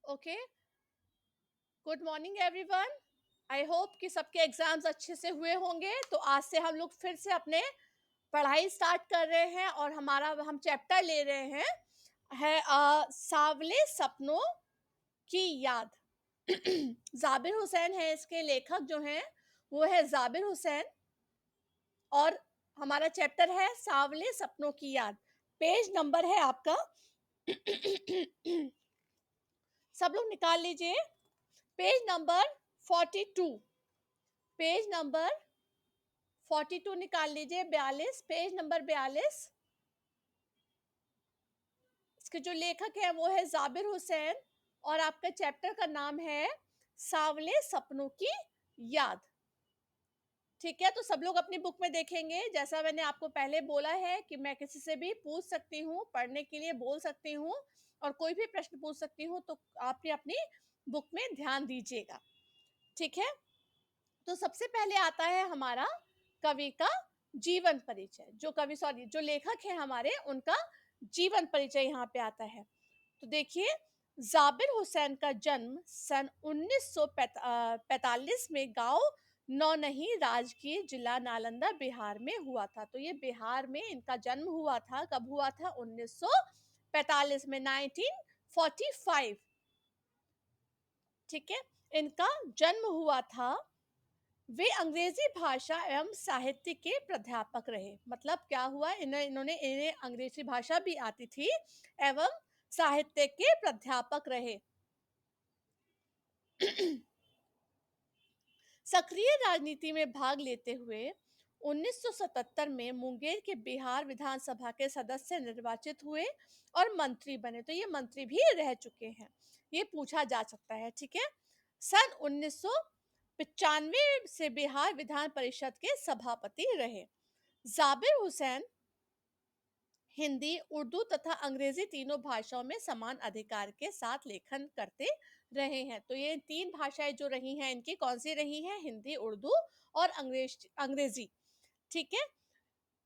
Okay, good morning everyone. I hope कि सबके exams अच्छे से हुए होंगे। तो आज से हम लोग फिर से अपने पढ़ाई स्टार्ट कर रहे हैं और हम चैप्टर ले रहे हैं है सावले सपनों की याद। जाबिर हुसैन है, इसके लेखक जो हैं वो है जाबिर हुसैन। और हमारा चैप्टर है सावले सपनों की याद। पेज नंबर है आपका सब लोग निकाल लीजिए। पेज नंबर 42, पेज नंबर 42 निकाल लीजिए। 42, पेज नंबर 42। इसके जो लेखक है वो है जाबिर हुसैन और आपका चैप्टर का नाम है सावले सपनों की याद। ठीक है, तो सब लोग अपनी बुक में देखेंगे। जैसा मैंने आपको पहले बोला है कि मैं किसी से भी पूछ सकती हूँ, पढ़ने के लिए बोल सकती हूँ और कोई भी प्रश्न पूछ सकती हूँ, तो आप अपनी बुक में ध्यान दीजिएगा। ठीक है, तो सबसे पहले आता है हमारा कवि का जीवन परिचय। जो लेखक है हमारे, उनका जीवन परिचय यहाँ पे आता है। तो देखिए, जाबिर हुसैन का जन्म सन 1945 में गांव नौनही, राजगीर, जिला नालंदा, बिहार में हुआ था। तो ये बिहार में इनका जन्म हुआ था। कब हुआ था? 1945 में, 1945। ठीक है, इनका जन्म हुआ था। वे अंग्रेजी भाषा एवं साहित्य के प्राध्यापक रहे। मतलब क्या हुआ, इन्हें अंग्रेजी भाषा भी आती थी एवं साहित्य के प्राध्यापक रहे। सक्रिय राजनीति में भाग लेते हुए 1977 में मुंगेर के बिहार विधानसभा के सदस्य निर्वाचित हुए और मंत्री बने। तो ये मंत्री भी रह चुके हैं, ये पूछा जा सकता है। ठीक है, सन 1995 से बिहार विधान परिषद के सभापति रहे। जाबिर हुसैन हिंदी, उर्दू तथा अंग्रेजी तीनों भाषाओं में समान अधिकार के साथ लेखन करते रहे हैं। तो ये तीन भाषाएं जो रही हैं इनकी, कौन सी रही हैं? हिंदी, उर्दू और अंग्रेजी। ठीक है,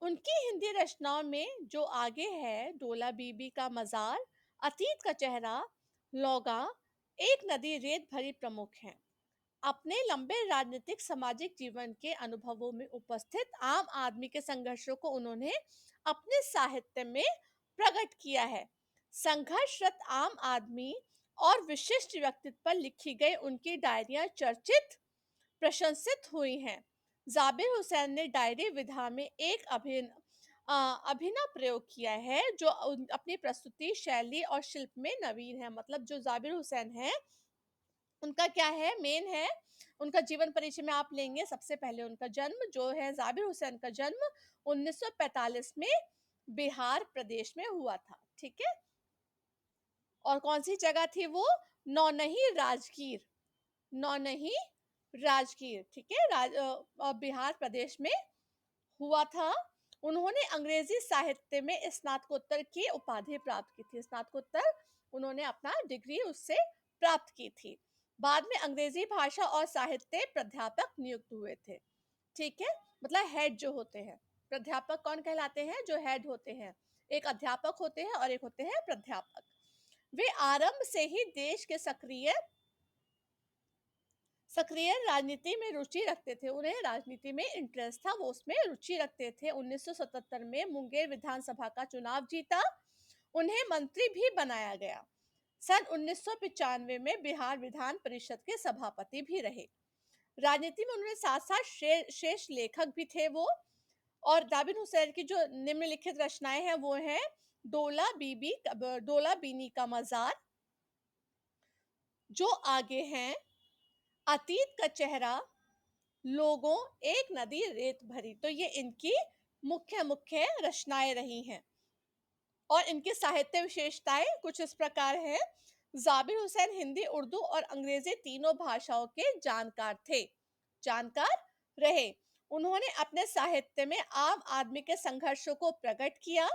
उनकी हिंदी रचनाओं में जो आगे है, डोला बीबी का मजार, अतीत का चेहरा, लौगा, एक नदी, रेत भरी प्रमुख हैं। अपने लंबे राजनीतिक सामाजिक जीवन के अनुभवों में उपस्थित आम आदमी के संघर्षों को उन्होंने अपने साहित्य में प्रकट किया है। संघर्षरत आम आदमी और विशिष्ट व्यक्तित्व पर लिखी गई उनकी डायरियां चर्चित, प्रशंसित हुई हैं। जाबिर हुसैन ने डायरी विधा में एक अभिनव प्रयोग किया है जो अपनी प्रस्तुति शैली और शिल्प में नवीन है। मतलब जो जाबिर हुसैन है, उनका क्या है, मेन है उनका जीवन परिचय में आप लेंगे। सबसे पहले उनका जन्म जो है, जाबिर हुसैन का जन्म 1945 में बिहार प्रदेश में हुआ था। ठीक है, और कौन सी जगह थी वो? नौनही, राजगीर। नौनही, राजगीर। ठीक है, बिहार प्रदेश में हुआ था। उन्होंने अंग्रेजी साहित्य में स्नातकोत्तर की उपाधि प्राप्त की थी। स्नातकोत्तर उन्होंने अपना डिग्री उससे प्राप्त की थी। बाद में अंग्रेजी भाषा और साहित्य प्राध्यापक नियुक्त हुए थे। ठीक है, मतलब हेड जो होते हैं, प्राध्यापक कौन कहलाते हैं? जो हेड होते हैं। एक अध्यापक होते हैं और एक होते हैं प्राध्यापक। वे आरंभ से ही देश के सक्रिय सक्रिय राजनीति में रुचि रखते थे। उन्हें राजनीति में इंटरेस्ट था, वो उसमें रुचि रखते थे। 1977 में मुंगेर विधानसभा का चुनाव जीता, उन्हें मंत्री भी बनाया गया। सन 1995 में बिहार विधान परिषद के सभापति भी रहे। राजनीति में उन्होंने साथ साथ श्रेष्ठ लेखक भी थे वो। और जाबिर हुसैन की जो निम्नलिखित रचनाएं हैं वो हैं डोला बीनी का मजार, जो आगे हैं, अतीत का चेहरा, लोगों, एक नदी, रेत भरी। तो ये इनकी मुख्य मुख्य रचनाएं रही हैं। और इनकी साहित्य विशेषताएं कुछ इस प्रकार है। जाबिर हुसैन हिंदी, उर्दू और अंग्रेजी तीनों भाषाओं के जानकार रहे। उन्होंने अपने साहित्य में आम आदमी के संघर्षों को प्रकट किया।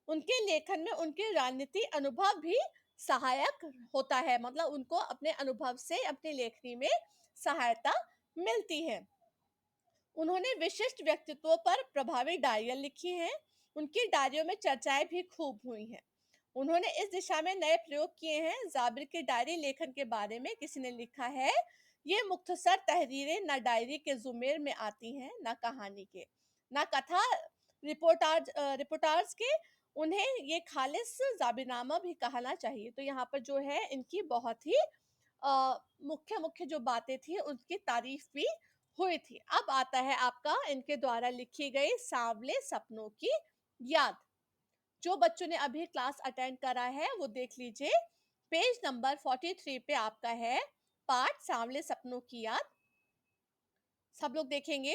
उनके लेखन में उनके राजनीति अनुभव भी सहायक होता है। मतलब उनको अपने अनुभव से अपनी लेखनी में सहायता मिलती है। उन्होंने विशिष्ट व्यक्तित्वों पर प्रभावी डायरियां लिखी हैं। उनकी डायरियों में चर्चाएं भी खूब हुई हैं। उन्होंने इस दिशा में नए प्रयोग किए हैं। जाबिर के डायरी लेखन के बारे में किसी ने लिखा है, ये मुख्तसर तहरीरें न डायरी के ज़ुमेर में आती हैं, न कहानी के, न कथा रिपोर्टाज के, उन्हें ये खालिस ज़ाबिरनामा भी कहना चाहिए। तो यहाँ पर जो है इनकी बहुत ही मुख्य-मुख्य जो बातें थी उनकी तारीफ़ भी हुई थी। अब आता है आपका इनके द्वारा लिखी गई सांवले सपनों की याद। जो बच्चों ने अभी क्लास अटेंड करा है वो देख लीजिए। पेज नंबर 43 पे आपका है पाठ सांवले सपनों की याद। सब लोग देखेंगे।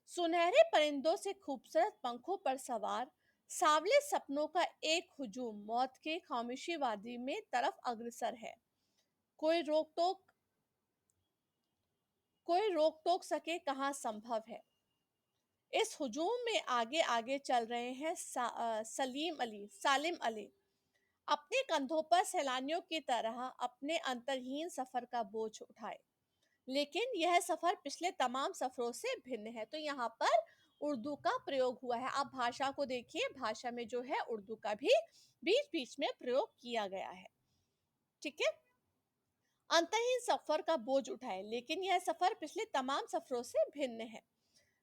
सुनहरे परिंदों से खूबसूरत पंखों पर सवार सांवले सपनों का एक हुजूम मौत के खामोशी वादी में तरफ अग्रसर है। कोई रोक टोक कोई रोक टोक सके कहाँ संभव है। इस हुजूम में आगे आगे चल रहे हैं सालिम अली, अपने कंधों पर सैलानियों की तरह अपने अंतरहीन सफर का बोझ उठाए। लेकिन यह सफर पिछले तमाम सफरों से भिन्न है। तो यहाँ पर उर्दू का प्रयोग हुआ है। आप भाषा को देखिए, भाषा में जो है उर्दू का भी बीच बीच में प्रयोग किया गया है। ठीक है। अंतहीन सफर का बोझ उठाए, लेकिन यह सफर पिछले तमाम सफरों से भिन्न है।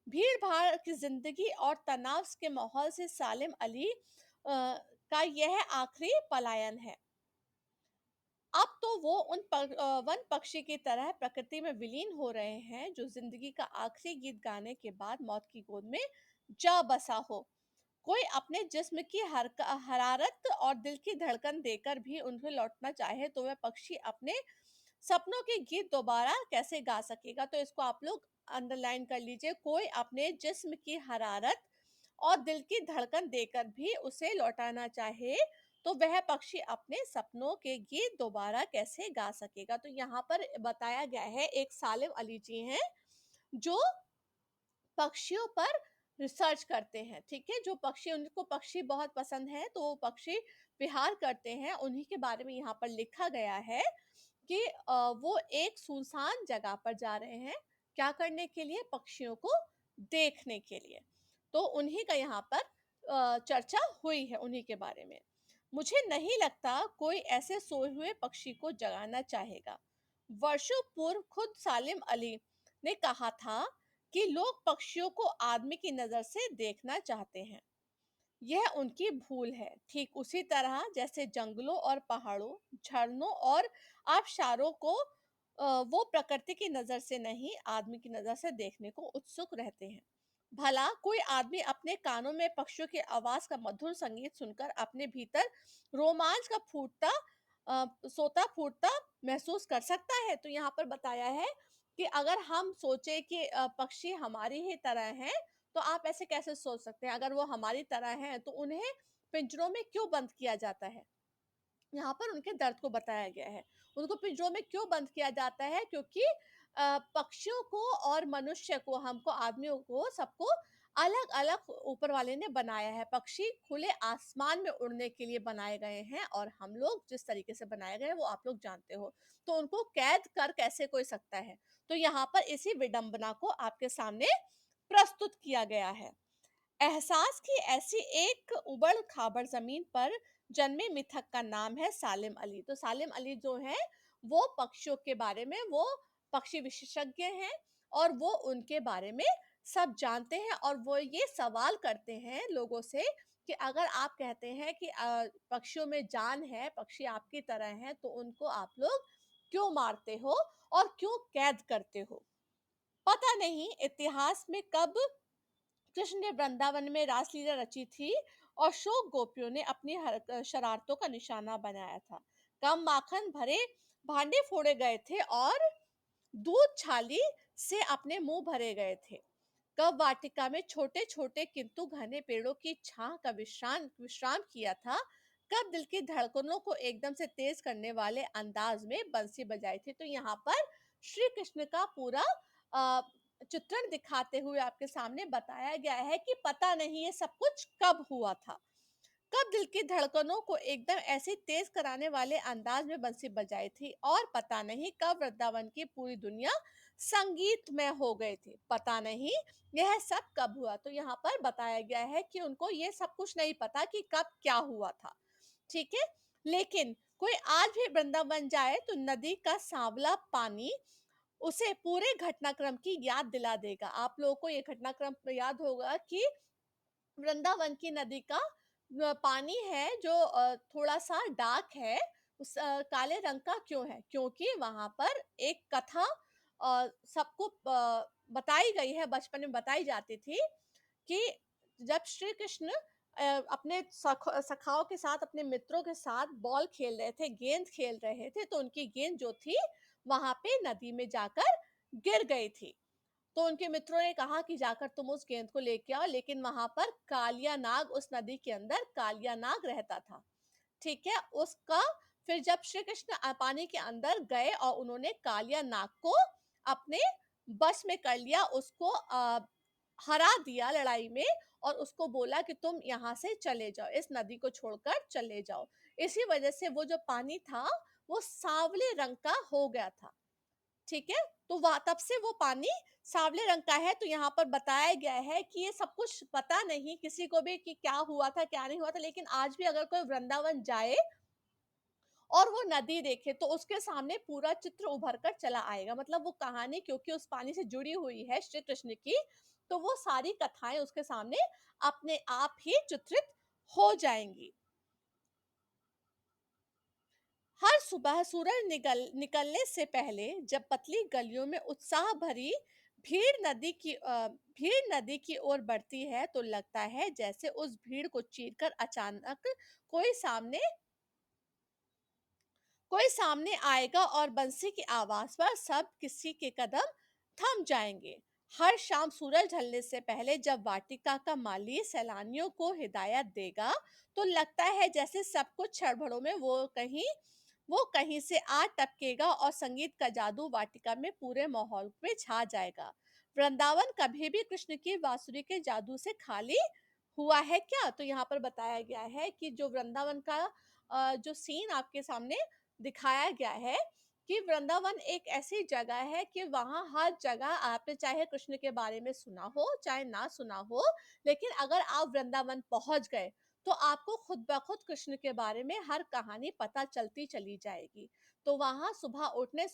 भीड़ भाड़ की जिंदगी और तनाव के माहौल से सालिम अली का यह आखिरी पलायन है। अब तो वो वन पक्षी की तरह प्रकृति में विलीन हो रहे हैं, जो जिंदगी का आखिरी गीत गाने के बाद मौत की गोद में जा बसा हो। कोई अपने जिस्म की हरारत और दिल की धड़कन देकर भी उन्हें लौटना चाहे तो वह पक्षी अपने सपनों के गीत दोबारा कैसे गा सकेगा। तो इसको आप लोग अंडरलाइन कर लीजिए। कोई अपने जिस्म की हरारत और दिल की धड़कन देकर भी उसे लौटाना चाहे तो वह पक्षी अपने सपनों के गीत दोबारा कैसे गा सकेगा। तो यहाँ पर बताया गया है, एक सालिम अली जी हैं जो पक्षियों पर रिसर्च करते हैं। ठीक है। जो पक्षी, उनको पक्षी बहुत पसंद है तो वो पक्षी विहार करते हैं। उन्हीं के बारे में यहाँ पर लिखा गया है कि वो एक सुनसान जगह पर जा रहे हैं। क्या करने के लिए? पक्षियों को देखने के लिए। तो उन्हीं का यहाँ पर चर्चा हुई है, उन्हीं के बारे में। मुझे नहीं लगता कोई ऐसे सोए हुए पक्षी को जगाना चाहेगा। वर्षों पूर्व खुद सालिम अली ने कहा था कि लोग पक्षियों को आदमी की नजर से देखना चाहते हैं। यह उनकी भूल है। ठीक उसी तरह जैसे जंगलों और पहाड़ों, झरनों और आबशारों को वो प्रकृति की नज़र से नहीं, आदमी की नज़र से देखने को उत्सुक रहते हैं। भला कोई आदमी अपने कानों में पक्षियों की आवाज़ का मधुर संगीत सुनकर अपने भीतर रोमांच का सोता फूटता महसूस कर सकता है? तो यहाँ पर बताया है कि अगर हम सोचें कि पक्षी हमारी ही तरह हैं, तो आप ऐसे कैसे सोच सकते हैं? अगर वो हमारी तरह हैं, तो उन्हें पिंजरों में क्यों बंद किया जाता है? यहाँ पर उनके दर्द को बताया गया है। उनको पिंजरों में क्यों बंद किया जाता है? क्योंकि पक्षियों को और मनुष्य को, हमको, आदमियों को, सबको अलग-अलग ऊपर वाले ने बनाया है। पक्षी खुले आसमान में उड़ने के लिए बनाए गए हैं और हम लोग जिस तरीके से बनाए गए हैं, वो आप लोग जानते हो। तो उनको कैद कर कैसे कोई सकता है? तो यहाँ पर इसी विडंबना को आपके सामने प्रस्तुत किया गया है। एहसास की ऐसी एक उबड़-खाबड़ ज़मीन पर जन्मे मिथक का नाम है सालिम अली। तो सालिम अली जो हैं, वो पक्षियों के बारे में, वो पक्षी विशेषज्ञ हैं और वो उनके बारे में सब जानते हैं और वो ये सवाल करते हैं लोगों से कि अगर आप कहते हैं कि पक्षियों में जान है, पक्षी आपकी तरह हैं, तो उनको आप लोग क्यों मारते हो और क्यों कैद करते हो? पता नहीं इतिहास में कब कृष्ण ने वृंदावन में रासलीला रची थी और शोक गोपियों ने अपनी शरारतों का निशाना बनाया था। कम माखन भरे भांडे फोड़े गए थे और दूध छाली से अपने मुंह भरे गए थे। कब वाटिका में छोटे छोटे किंतु घने पेड़ों की छां का विश्राम विश्राम किया था। कब दिल की धड़कनों को एकदम से तेज करने वाले अंदाज में बंसी बजाई थी। तो यहाँ पर श्री कृष्ण का पूरा अ, चित्रण दिखाते हुए आपके सामने बताया गया है कि पता नहीं ये सब कुछ कब हुआ था। कब दिल की धड़कनों को एकदम ऐसे तेज कराने वाले अंदाज में बंसी बजाई थी और पता नहीं कब वृंदावन की पूरी दुनिया संगीतमय हो गई थी। पता नहीं यह सब कब हुआ। तो यहाँ पर बताया गया है कि उनको ये सब कुछ नहीं पता कि कब क्या हुआ था। ठीक है? लेकिन कोई आज भी वृंदावन जाए तो नदी का सांवला पानी उसे पूरे घटनाक्रम की याद दिला देगा। आप लोगों को ये घटनाक्रम याद होगा कि वृंदावन की नदी का पानी है जो थोड़ा-सा डार्क है, काले रंग का क्यों है? क्योंकि वहाँ पर एक कथा सबको बताई गई है, बचपन में बताई जाती थी कि जब श्री कृष्ण अपने सखाओं के साथ, अपने मित्रों के साथ बॉल खेल रहे थे, गेंद खेल रहे थे, तो उनकी गेंद जो थी, वहाँ पे नदी में जाकर गिर गई थी। तो उनके मित्रों ने कहा कि जाकर तुम उस गेंद को लेके आओ, लेकिन वहां पर कालिया नाग, उस नदी के अंदर कालिया नाग रहता था। ठीक है, उसका फिर जब श्री कृष्ण पानी के अंदर गए और उन्होंने कालिया नाग को अपने बस में कर लिया, उसको हरा दिया लड़ाई में, और उसको बोला कि तुम यहाँ से चले जाओ, इस नदी को छोड़कर चले जाओ। इसी वजह से वो जो पानी था वो सांवले रंग का हो गया था। ठीक है? तो वहाँ तब से वो पानी सांवले रंग का है। तो यहाँ पर बताया गया है कि ये सब कुछ पता नहीं किसी को भी कि क्या हुआ था, क्या नहीं हुआ था, लेकिन आज भी अगर कोई वृंदावन जाए और वो नदी देखे तो उसके सामने पूरा चित्र उभर कर चला आएगा। मतलब वो कहानी क्योंकि उस पानी से जुड़ी हुई है श्री कृष्ण की, तो वो सारी कथाएँ उसके सामने अपने आप ही चित्रित हो जाएँगी। हर सुबह सूरज निकलने से पहले जब पतली गलियों में उत्साह भरी भीड़ नदी की ओर बढ़ती है, तो लगता है जैसे उस भीड़ को चीरकर अचानक कोई सामने कोई सामने आएगा और बंसी की आवाज पर सब किसी के कदम थम जाएंगे। हर शाम सूरज ढलने से पहले जब वाटिका का माली सैलानियों को हिदायत देगा, तो लगता है जैसे सब कुछ क्षणभरों में वो कहीं से आ टपकेगा और संगीत का जादू वाटिका में पूरे माहौल में छा जाएगा। वृंदावन कभी भी कृष्ण की बांसुरी के जादू से खाली हुआ है क्या? तो यहाँ पर बताया गया है कि जो वृंदावन का जो सीन आपके सामने दिखाया गया है कि वृंदावन एक ऐसी जगह है कि वहाँ हर जगह आपने चाहे कृष्ण के बारे में सुना हो, चाहे ना सुना हो, लेकिन अगर आप वृंदावन पहुँच गए, तो आपको खुद ब खुद कृष्ण के बारे में हर कहानी पता चलती चली जाएगी। तो वहाँ सुबह उठने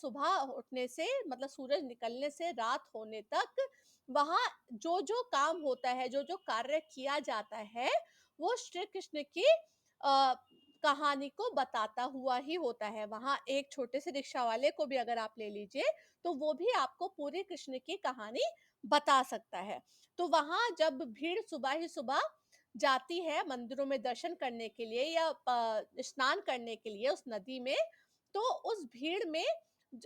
से मतलब सूरज निकलने से रात होने तक वहाँ जो-जो काम होता है, जो-जो कार्य किया जाता है, वो श्री कृष्ण की अ, कहानी को बताता हुआ ही होता है। वहाँ एक छोटे से रिक्शा वाले को भी अगर आप ले लीजिए, तो वो भी आपको पूरी कृष्ण की कहानी बता सकता है। तो वहाँ जब भीड़ सुबह ही सुबह जाती है मंदिरों में दर्शन करने के लिए या स्नान करने के लिए उस नदी में, तो उस भीड़ में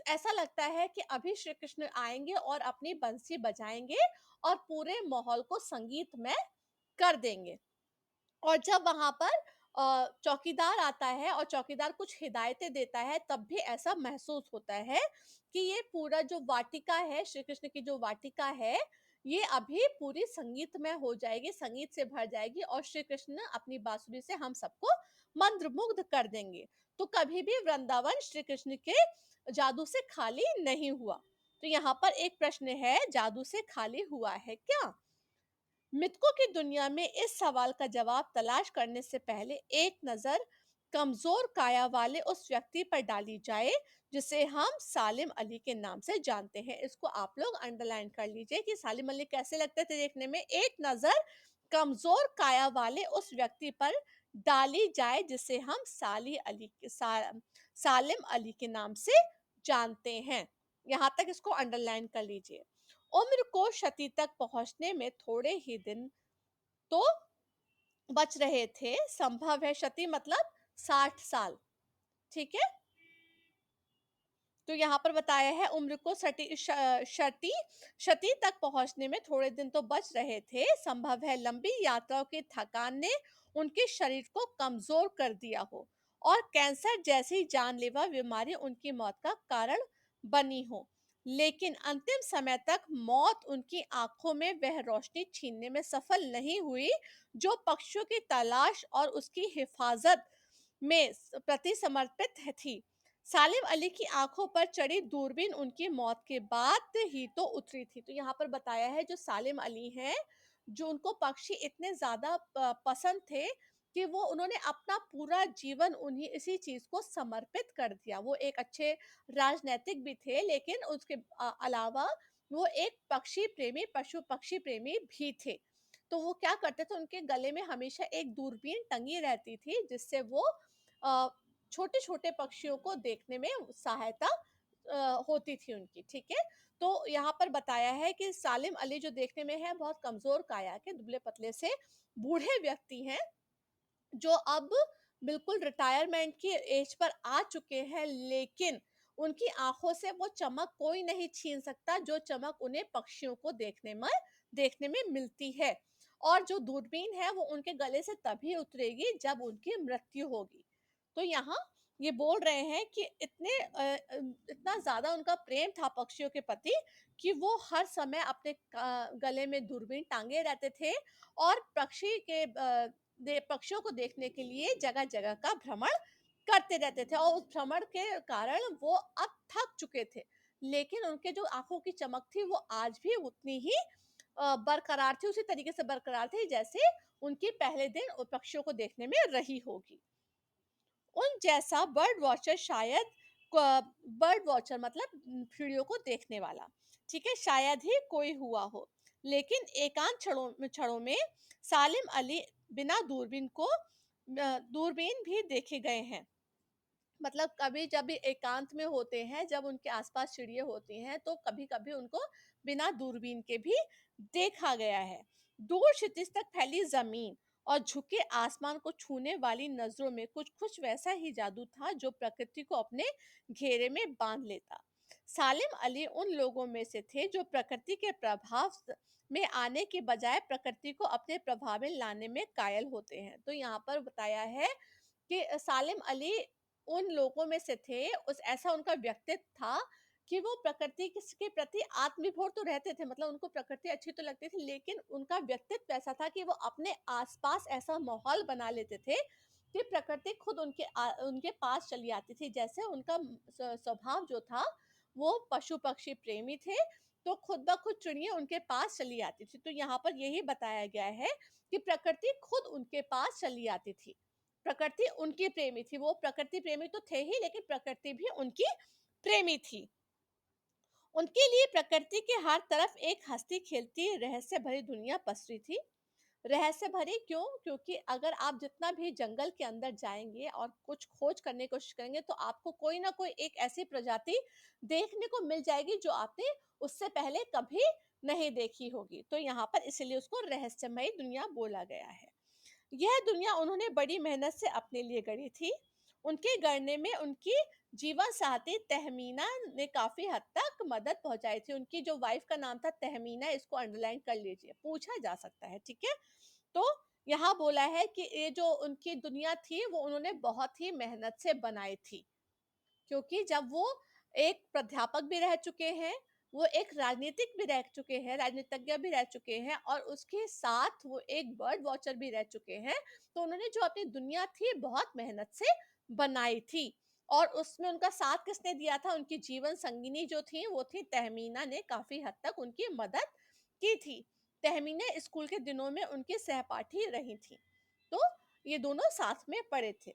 ऐसा लगता है कि अभी श्री कृष्ण आएँगे और अपनी बंसी बजाएँगे और पूरे माहौल को संगीतमय कर देंगे। और जब वहाँ पर चौकीदार आता है और चौकीदार कुछ हिदायतें देता है, तब भी ऐसा महसूस होता है कि ये पूरा जो वाटिका है, श्री कृष्ण की जो वाटिका है, ये अभी पूरी संगीतमय हो जाएगी, संगीत से भर जाएगी और श्री कृष्ण अपनी बांसुरी से हम सबको मंत्रमुग्ध कर देंगे। तो कभी भी वृंदावन श्री कृष्ण के जादू से खाली नहीं हुआ। तो यहाँ पर एक प्रश्न है, जादू से खाली हुआ है क्या? मिथकों की दुनिया में इस सवाल का जवाब तलाश करने से पहले एक नजर कमजोर काया वाले उस व्यक्ति पर डाली जाए जिसे हम सालिम अली के नाम से जानते हैं। इसको आप लोग अंडरलाइन कर लीजिए कि सालिम अली कैसे लगते थे देखने में। एक नजर कमजोर काया वाले उस व्यक्ति पर डाली जाए जिसे हम सालिम अली के नाम से जानते हैं। यहाँ तक इसको अंडरलाइन कर लीजिए। उम्र को शती तक पहुंचने में थोड़े ही दिन तो बच रहे थे। संभव है शती मतलब 60 साल। ठीक है? तो यहाँ पर बताया है उम्र को शती तक पहुंचने में थोड़े दिन तो बच रहे थे। संभव है लंबी यात्राओं की थकान ने उनके शरीर को कमजोर कर दिया हो और कैंसर जैसी जानलेवा बीमारी उनकी मौत का कारण बनी हो। लेकिन अंतिम समय तक मौत उनकी आंखों में वह रोशनी छीनने में सफल नहीं हुई जो पक्षियों की तलाश और उसकी हिफाजत में प्रति समर्पित थी। सालिम अली की आंखों पर चढ़ी दूरबीन उनकी मौत के बाद ही तो उतरी थी। तो यहाँ पर बताया है जो सालिम अली हैं, जो उनको पक्षी इतने ज़्यादा पसंद थे कि वो उन्होंने अपना पूरा जीवन उन्हीं इसी चीज़ को समर्पित कर दिया। वो एक अच्छे राजनैतिक भी थे, लेकिन उसके अलावा वो एक पक्षी प्रेमी, पशु-पक्षी प्रेमी भी थे। तो वो क्या करते थे, उनके गले में हमेशा एक दूरबीन टंगी रहती थी, जिससे वो अ, छोटे-छोटे पक्षियों को देखने में सहायता होती थी उनकी, ठीक है? तो यहाँ पर बताया है कि सालिम अली जो देखने में है बहुत कमज़ोर काया के, दुबले-पतले से बूढ़े व्यक्ति हैं, जो अब बिल्कुल रिटायरमेंट की एज पर आ चुके हैं, लेकिन उनकी आँखों से वो चमक कोई नहीं छीन सकता, जो चमक उन्हें पक्षियों को देखने में मिलती है। और जो दूरबीन है, वो उनके गले से तभी उतरेगी, जब उनकी मृत्यु होगी। तो यहाँ ये बोल रहे हैं कि इतना ज़्यादा उनका प्रेम था पक्षियों के प्रति कि वो हर समय अपने गले में दूरबीन टाँगे रहते थे और पक्षियों को देखने के लिए जगह-जगह का भ्रमण करते रहते थे और उस भ्रमण के कारण वो अब थक चुके थे। लेकिन उनके जो आँखों की चमक थी वो आज भी उतनी ही बरकरार थी, उसी तरीके से बरकरार थी जैसे उनकी पहले दिन पक्षियों को देखने में रही होगी। उन जैसा बर्ड वॉचर मतलब चिड़ियों को देखने वाला, ठीक है? शायद ही कोई हुआ हो। लेकिन एकांत क्षणों में सालिम अली बिना दूरबीन भी देखे गए हैं। मतलब कभी जब भी एकांत में होते हैं, जब उनके आस-पास चिड़िया होती हैं, तो कभी-कभी उनको बिना दूरबीन के भी देखा गया है। दूर क्षितिज तक फैली ज़मीन और झुके आसमान को छूने वाली नज़रों में कुछ-कुछ वैसा ही जादू था, जो प्रकृति को अपने घेरे में बाँध लेता। सालिम अली उन लोगों में से थे, जो प्रकृति के प्रभाव में आने के बजाय प्रकृति को अपने प्रभाव में लाने में कायल होते हैं। तो यहाँ पर बताया है कि सालिम अली उन लोगों में से थे, उस ऐसा उनका व्यक्तित्व था कि वो प्रकृति के प्रति आत्मविभोर तो रहते थे, मतलब उनको प्रकृति अच्छी तो लगती थी, लेकिन उनका व्यक्तित्व ऐसा था कि वो अपने आसपास ऐसा माहौल बना लेते थे कि प्रकृति खुद उनके पास चली आती थी। जैसे उनका स्वभाव जो था, वो पशु पक्षी प्रेमी थे, तो खुद ब खुद चिड़िया उनके पास चली आती थी। तो यहाँ पर यही बताया गया है कि प्रकृति खुद उनके पास चली आती थी। प्रकृति उनकी प्रेमी थी, वो प्रकृति प्रेमी तो थे ही, लेकिन प्रकृति भी उनकी प्रेमी थी। उनके लिए प्रकृति के हर तरफ एक हँसती खेलती रहस्य भरी दुनिया पसरी थी। रहस्य भरी क्यों? क्योंकि अगर आप जितना भी जंगल के अंदर जाएँगे और कुछ खोज करने की कोशिश करेंगे, तो आपको कोई ना कोई एक ऐसी प्रजाति देखने को मिल जाएगी, जो आपने उससे पहले कभी नहीं देखी होगी। तो यहाँ पर इसीलिए उसको रहस्यमयी दुनिया बोला गया है। यह दुनिया उन्होंने बड़ी मेहनत से अपने लिए गढ़ी थी। उनके गढ़ने में उनकी जीवन साथी तहमीना ने काफ़ी हद तक मदद पहुँचाई थी। उनकी जो वाइफ़ का नाम था तहमीना, इसको अंडरलाइन कर लीजिए, पूछा जा सकता है, ठीक है? तो यहाँ बोला है कि ये जो उनकी दुनिया थी, वो उन्होंने बहुत ही मेहनत से बनाई थी। क्योंकि जब वो एक प्राध्यापक भी रह चुके हैं, वो एक राजनीतिक भी रह चुके हैं, राजनीतिज्ञ भी रह चुके हैं और उसके साथ वो एक बर्ड वॉचर भी रह चुके हैं, तो उन्होंने जो अपनी दुनिया थी बहुत मेहनत से बनाई थी। और उसमें उनका साथ किसने दिया था? उनकी जीवन संगिनी जो थी, वो थी तहमीना ने काफ़ी हद तक उनकी मदद की थी। तहमीना स्कूल के दिनों में उनकी सहपाठी रही थीं। तो ये दोनों साथ में पढ़े थे।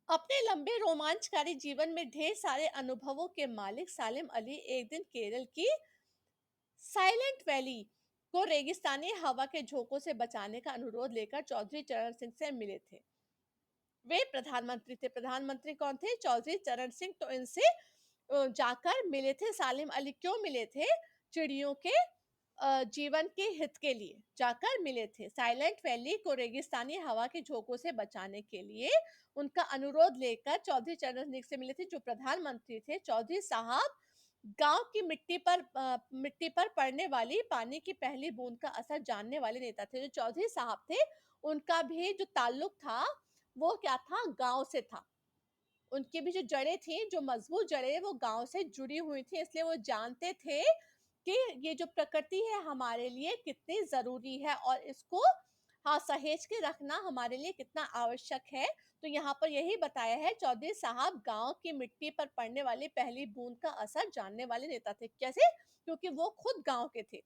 अपने लंबे रोमांचकारी जीवन में ढेर सारे अनुभवों के मालिक सालिम अली एक दिन केरल की साइलेंट वैली को रेगिस्तानी हवा के झोंकों से बचाने का अनुरोध लेकर चौधरी चरण सिंह से मिले थे। वे प्रधानमंत्री थे। प्रधानमंत्री कौन थे? चौधरी चरण सिंह। तो इनसे जाकर मिले थे सालिम अली। क्यों मिले थे? चिड़ियों के जीवन के हित के लिए जाकर मिले थे। साइलेंट वैली को रेगिस्तानी हवा के झोंकों से बचाने के लिए उनका अनुरोध लेकर चौधरी चरण सिंह से मिले थे, जो प्रधानमंत्री थे। चौधरी साहब गाँव की मिट्टी पर पड़ने वाली पानी की पहली बूंद का असर जानने वाले नेता थे। जो चौधरी साहब थे, उनका भी जो ताल्लुक था, वो क्या था? गाँव से था। उनकी भी जो जड़ें थीं, जो मज़बूत जड़ें, वो गाँव से जुड़ी हुई थीं, इसलिए वो जानते थे कि ये जो प्रकृति है हमारे लिए कितनी ज़रूरी है और इसको हाँ, सहेज के रखना हमारे लिए कितना आवश्यक है। तो यहाँ पर यही बताया है, चौधरी साहब गाँव की मिट्टी पर पड़ने वाली पहली बूंद का असर जानने वाले नेता थे। कैसे? क्योंकि वो खुद गाँव के थे।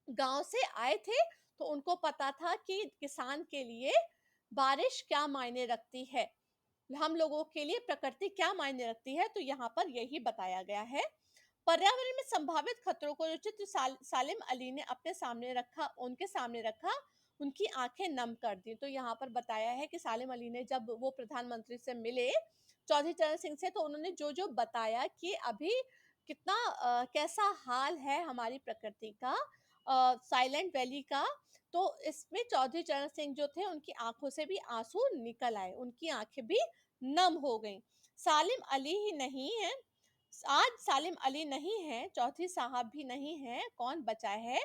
गाँव से आए थे, तो उनको पता था कि किसान के लिए बारिश क्या मायने रखती है? हम लोगों के लिए प्रकृति क्या मायने रखती है? तो यहाँ पर यही बताया गया है। पर्यावरण में संभावित खतरों को जो चित्र सालिम अली ने अपने सामने रखा, उनके सामने रखा, उनकी आंखें नम कर दी। तो यहाँ पर बताया है कि सालिम अली ने जब वो प्रधानमंत्री से मिले चौधरी चरण सिंह से, तो उन्होंने जो जो बताया कि अभी कितना कैसा हाल है हमारी प्रकृति का, साइलेंट वैली का। तो इसमें चौधरी चरण सिंह जो थे उनकी आंखों से भी आंसू निकल आए, उनकी आंखें भी नम हो गईं। सालिम अली ही नहीं है, आज सालिम अली नहीं है, चौधरी साहब भी नहीं है, कौन बचा है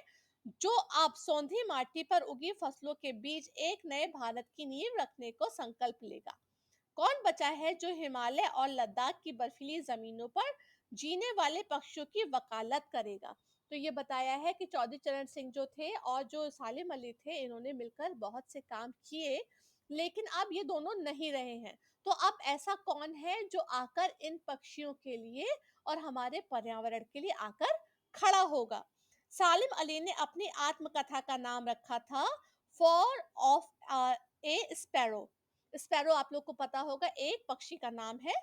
जो अब सौंधी माटी पर उगी फसलों के बीच एक नए भारत की नींव रखने को संकल्प लेगा? कौन बचा है जो हिमालय और लद्दाख की बर्फीली जमीनों पर जीने वाले पक्षियों की वकालत करेगा? तो ये बताया है कि चौधरी चरण सिंह जो थे और जो सालिम अली थे, इन्होंने मिलकर बहुत से काम किए, लेकिन अब ये दोनों नहीं रहे हैं। तो अब ऐसा कौन है जो आकर इन पक्षियों के लिए और हमारे पर्यावरण के लिए आकर खड़ा होगा? सालिम अली ने अपनी आत्मकथा का नाम रखा था for of A sparrow. Sparrow आप लोग को पता होगा, एक पक्षी का नाम है,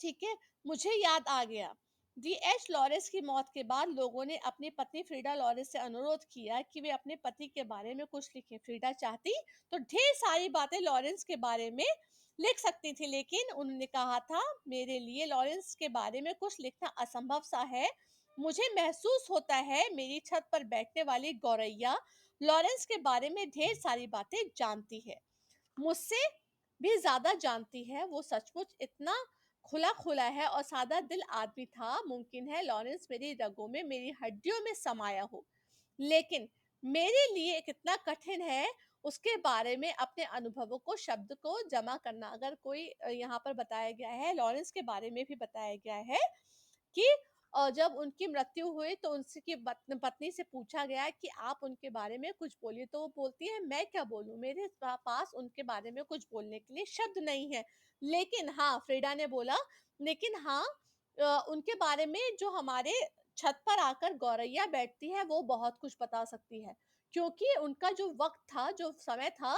ठीक है? मुझे याद आ गया। डी.एच. लॉरेंस की मौत के बाद लोगों ने अपनी पत्नी फ्रीडा लॉरेंस से अनुरोध किया कि वे अपने पति के बारे में कुछ लिखें। फ्रीडा चाहती तो ढेर सारी बातें लॉरेंस के बारे में लिख सकती थी, लेकिन उन्होंने कहा था, मेरे लिए लॉरेंस के बारे में कुछ लिखना असंभव सा है। मुझे महसूस होता है मेरी छत पर बैठने वाली गौरैया लॉरेंस के बारे में ढेर सारी बातें जानती है, मुझसे भी ज़्यादा जानती है। वो सचमुच इतना खुला-खुला है और सादा दिल आदमी था। मुमकिन है लॉरेंस मेरी रगों में, मेरी हड्डियों में समाया हो। लेकिन मेरे लिए कितना कठिन है उसके बारे में अपने अनुभवों को, शब्द को जमा करना। अगर कोई यहाँ पर बताया गया है, लॉरेंस के बारे में भी बताया गया है कि जब उनकी मृत्यु हुई तो उनकी पत्नी से पूछा गया कि आप उनके बारे में कुछ बोलिए, तो वो बोलती है, मैं क्या बोलूं, मेरे पास उनके बारे में कुछ बोलने के लिए शब्द नहीं है। लेकिन हाँ, फ्रीडा ने बोला, लेकिन हाँ, उनके बारे में जो हमारे छत पर आकर गौरैया बैठती है वो बहुत कुछ बता सकती है, क्योंकि उनका जो वक्त था, जो समय था,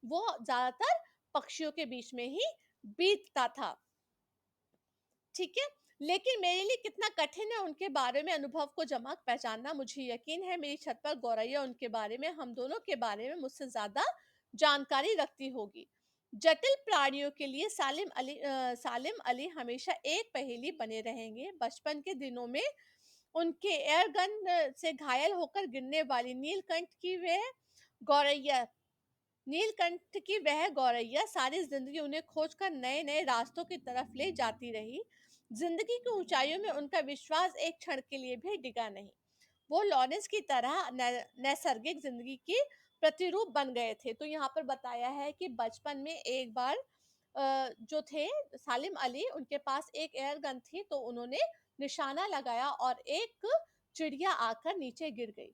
वो ज्यादातर पक्षियों के बीच में ही बीतता था, ठीक है? लेकिन मेरे लिए कितना कठिन है उनके बारे में अनुभव को जमा पहचानना। मुझे यकीन है मेरी छत पर गौरैया उनके बारे में, हम दोनों के बारे में मुझसे ज़्यादा जानकारी रखती होगी। जटिल प्राणियों के लिए सालिम अली हमेशा एक पहेली बने रहेंगे। बचपन के दिनों में उनके एयर गन से घायल होकर गिरने वाली गौरैया नीलकंठ की वह गौरैया सारी जिंदगी उन्हें खोजकर नए-नए रास्तों की तरफ ले जाती रही। जिंदगी की ऊंचाइयों में उनका विश्वास एक क्षण के लिए भी डिगा नहीं। वो लॉरेंस की तरह नैसर्गिक जिंदगी की प्रतिरूप बन गए थे। तो यहाँ पर बताया है कि बचपन में एक बार जो थे सालिम अली, उनके पास एक एयर गन थी, तो उन्होंने निशाना लगाया और एक चिड़िया आकर नीचे गिर गई।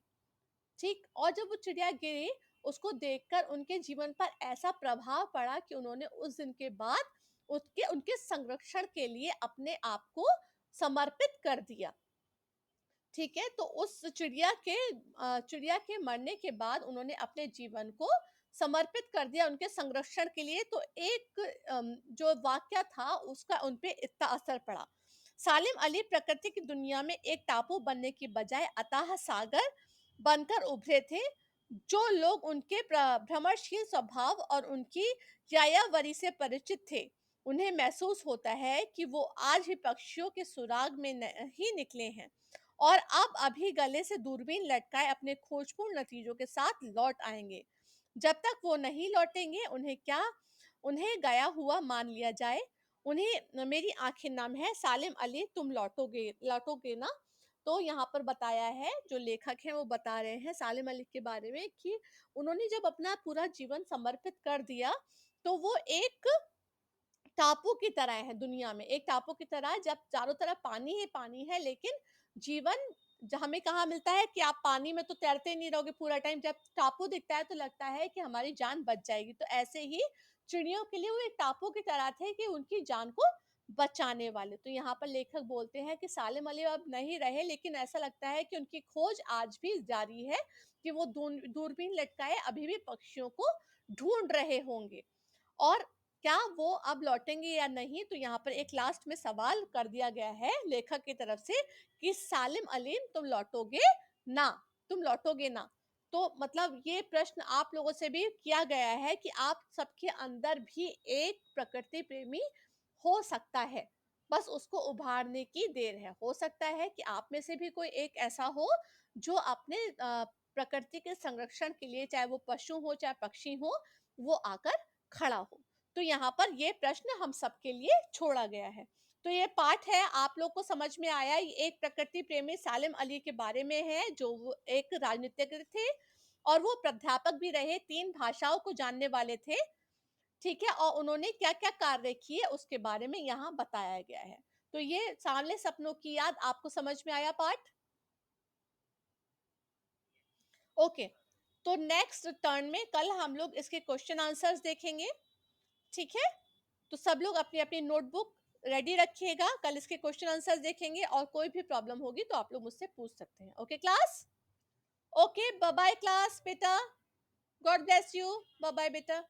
ठीक, और जब वो चिड़िया गिरी, उसको देखकर उनके जीवन पर ऐसा प्रभाव पड़ा कि उन्होंने उस दिन के बाद उसके उनके संरक्षण के लिए अपने आप को समर्पित कर दिया। ठीक है, तो उस चिड़िया के मरने के बाद उन्होंने अपने जीवन को समर्पित कर दिया उनके संरक्षण के लिए। तो एक जो वाक्या था उसका उन पे इतना असर पड़ा। सालिम अली प्रकृति की दुनिया में एक टापू बनने की बजाय अथाह सागर बनकर उभरे थे। जो लोग उनके भ्रमणशील स्वभाव और उनकी यायावरी से परिचित थे, उन्हें महसूस होता है कि वो आज ही पक्षियों के सुराग में ही निकले हैं और अब अभी गले से दूरबीन लटकाए अपने खोजपूर्ण नतीजों के साथ लौट आएंगे। जब तक वो नहीं लौटेंगे, उन्हें गया हुआ मान लिया जाए। उन्हें मेरी आंखें नम है, सालिम अली तुम लौटोगे लौटोगे ना? तो यहाँ पर बताया है, जो लेखक हैं वो बता रहे हैं सालिम अली के बारे में कि उन्होंने जब अपना पूरा जीवन समर्पित कर दिया, तो वो एक टापू की तरह है दुनिया में, एक टापू की तरह, जब चारों तरफ पानी ही पानी है, लेकिन जीवन हमें कहाँ मिलता है कि आप पानी में तो तैरते नहीं रहोगे पूरा टाइम, जब टापू दिखता है तो लगता है कि हमारी जान बच जाएगी। तो ऐसे ही चिड़ियों के लिए वो एक टापू की तरह थे कि उनकी जान को बचाने वाले। तो यहाँ पर लेखक बोलते हैं कि सालिम अली अब नहीं रहे, लेकिन ऐसा लगता है कि उनकी खोज आज भी जारी है कि वो दूरबीन लटकाए अभी भी पक्षियों को ढूंढ रहे होंगे। और क्या वो अब लौटेंगे या नहीं, तो यहाँ पर एक लास्ट में सवाल कर दिया गया है लेखक की तरफ से कि सालिम अलीम तुम लौटोगे ना, तुम लौटोगे ना। तो मतलब ये प्रश्न आप लोगों से भी किया गया है कि आप सबके अंदर भी एक प्रकृति प्रेमी हो सकता है, बस उसको उभारने की देर है। हो सकता है कि आप में से भी कोई एक ऐसा हो जो अपने प्रकृति के संरक्षण के लिए, चाहे वो पशु हो चाहे पक्षी हो, वो आकर खड़ा हो। तो यहाँ पर ये प्रश्न हम सबके लिए छोड़ा गया है। तो ये पाठ है, आप लोग को समझ में आया, ये एक प्रकृति प्रेमी सालिम अली के बारे में है, जो वो एक राजनीतिज्ञ थे और वो प्राध्यापक भी रहे, 3 भाषाओं को जानने वाले थे, ठीक है? और उन्होंने क्या-क्या कार्य किए उसके बारे में यहाँ बताया गया है। तो ये सांवले सपनों की याद आपको समझ में आया पाठ? ओके। तो नेक्स्ट टर्न में कल हम लोग इसके क्वेश्चन आंसर्स देखेंगे, ठीक है? तो सब लोग अपनी-अपनी नोटबुक रेडी रखिएगा, कल इसके क्वेश्चन आंसर्स देखेंगे और कोई भी प्रॉब्लम होगी तो आप लोग मुझसे पूछ सकते हैं। Okay class? Okay, bye bye class बेटा। God bless you. बाय-बाय बेटा।